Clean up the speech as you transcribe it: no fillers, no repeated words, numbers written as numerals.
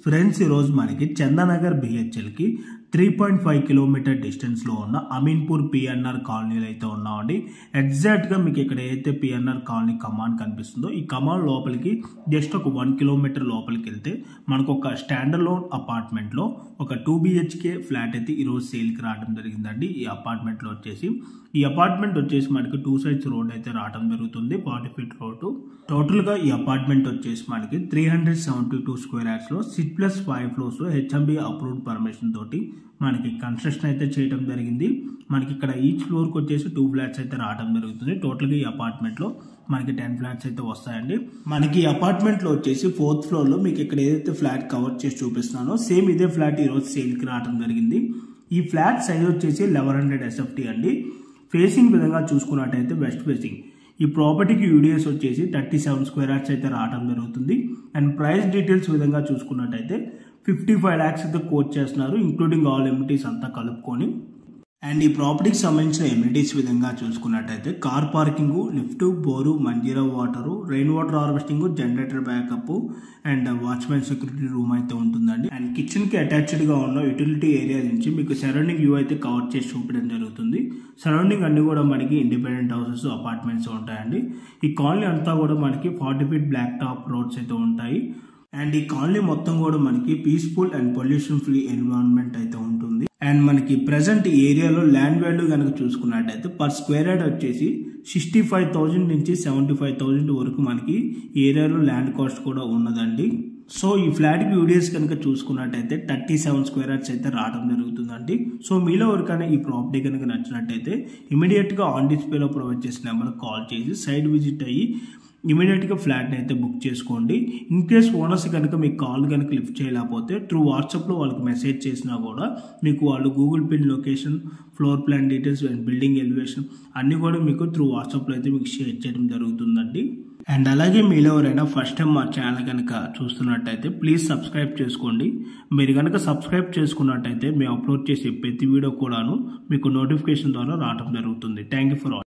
Friends ఈరోజు మనకి Chandanagar BHEL కి 3.5 కిలోమీటర్ డిస్టెన్స్ లో ఉన్న అమీన్పూర్ పిఎన్ఆర్ కాలనీలో అయితే ఉన్నామండి. ఎగ్జాక్ట్ గా మీకు ఇక్కడ ఏదైతే పిఎన్ఆర్ కాలనీ కమాండ్ కనిపిస్తుందో ఈ కమాండ్ లోపలికి జస్ట్ ఒక 1 కిలోమీటర్ లోపలికి వెళ్తే మనకు ఒక స్టాండర్డ్ లోన్ అపార్ట్మెంట్ లో ఒక 2 BHK ఫ్లాట్ అయితే ఈరోజు సేల్ కి రావడం జరిగిందండి. ఈ అపార్ట్మెంట్ లో వచ్చేసి మనకి 2 సైడ్స్ రోడ్ అయితే రావడం జరుగుతుంది. 40 ఫీట్ రోడ్. టోటల్ గా ఈ అపార్ట్మెంట్ వచ్చేసి మనకి 372 స్క్వేర్ యార్డ్స్ లో 6+5 ఫ్లోర్స్ లో HMB అప్రూవ్డ్ పర్మిషన్ తోటి మనకి కన్స్ట్రక్షన్ అయితే చేయడం జరిగింది. మనకి ఇక్కడ ఈచ్ ఫ్లోర్ కి వచ్చేసి 2 ఫ్లాట్స్ అయితే రావడం జరుగుతుంది. టోటల్ గా ఈ అపార్ట్మెంట్ లో మనకి 10 ఫ్లాట్స్ అయితే వస్తాయండి. మనకి ఈ అపార్ట్మెంట్ లో వచ్చేసి 4th ఫ్లోర్ లో మీకు ఇక్కడ ఏదైతే ఫ్లాట్ కవర్ చేసి చూపిస్తున్నానో సేమ్ ఇదే ఫ్లాట్ ఈ రోజు సేల్ కి రావడం జరిగింది. ఈ ఫ్లాట్ సైజ్ వచ్చేసి 1100 SFT అండి. ఫేసింగ్ విధంగా చూసుకున్నట్టయితే వెస్ట్ ఫేసింగ్. ఈ ప్రాపర్టీకి యూడిఎస్ వచ్చేసి 37 స్క్వేర్ యార్డ్స్ అయితే రావడం జరుగుతుంది. అండ్ ప్రైస్ డీటెయిల్స్ విధంగా చూసుకున్నట్టయితే 55 lakhs అయితే కోట్ చేస్తున్నారు, ఇంక్లూడింగ్ ఆల్ ఎమ్యూనిటీస్ అంతా కలుపుకొని. అండ్ ఈ ప్రాపర్టీకి సంబంధించిన ఎమ్యూనిటీస్ విధంగా చూసుకున్నట్టయితే car parking, lift, bore, Manjira water, rain water harvesting, generator backup and watchmen security room అయితే ఉంటుందండి. అండ్ కిచెన్ కి అటాచ్డ్ గా ఉన్న యూటిలిటీ ఏరియా నుంచి మీకు సరౌండింగ్ వ్యూ అయితే కవర్ చేసి చూపించడం జరుగుతుంది. సరౌండింగ్ అన్ని కూడా మనకి ఇండిపెండెంట్ హౌసెస్, అపార్ట్మెంట్స్ ఉంటాయండి. ఈ కాలనీ అంతా కూడా మనకి 40 ఫీట్ బ్లాక్ టాప్ రోడ్స్ అయితే ఉంటాయి. అండ్ ఈ కాలనీ మొత్తం కూడా మనకి peaceful and pollution free environment అయితే ఉంటుంది. అండ్ మనకి ప్రెసెంట్ ఏరియాలో ల్యాండ్ వాల్యూ కనుక చూసుకున్నట్టయితే పర్ స్క్వేర్ యార్డ్ వచ్చేసి 65,000 నుంచి 75,000 వరకు మనకి ఏరియాలో ల్యాండ్ కాస్ట్ కూడా ఉన్నదండి. సో ఈ ఫ్లాట్ కి యూడిఎస్ కనుక చూసుకున్నట్టయితే 37 స్క్వేర్ యార్డ్స్ అయితే రావడం జరుగుతుందండి. సో మీలో ఎవరికైనా ఈ ప్రాపర్టీ కనుక నచ్చినట్టయితే ఇమీడియట్ గా ఆన్ డిస్ప్లేలో ప్రొవైడ్ చేసిన నెంబర్ కాల్ చేసి సైట్ విజిట్ అయ్యి ఇమీడియట్ గా ఫ్లాట్ అయితే బుక్ చేసుకోండి. ఇన్ కేస్ ఓనర్స్ కనుక మీకు కాల్ కనుక లిఫ్ట్ చేయలేకపోతే త్రూ వాట్సాప్ లో వాళ్ళకి మెసేజ్ చేసినా కూడా మీకు వాళ్ళు Google pin location, floor plan details and building elevation అన్ని కూడా మీకు త్రూ వాట్సాప్ లో అయితే మీకు షేర్ చేయడం జరుగుతుందండి. అండ్ అలాగే మీలో ఎవరైనా ఫస్ట్ టైం మా ఛానల్ కనుక చూస్తున్నట్టయితే ప్లీజ్ సబ్స్క్రైబ్ చేసుకోండి. మీరు కనుక సబ్స్క్రైబ్ చేసుకున్నట్టయితే మేము అప్లోడ్ చేసే ప్రతి వీడియో కూడాను మీకు నోటిఫికేషన్ ద్వారా రావడం జరుగుతుంది. Thank you for all.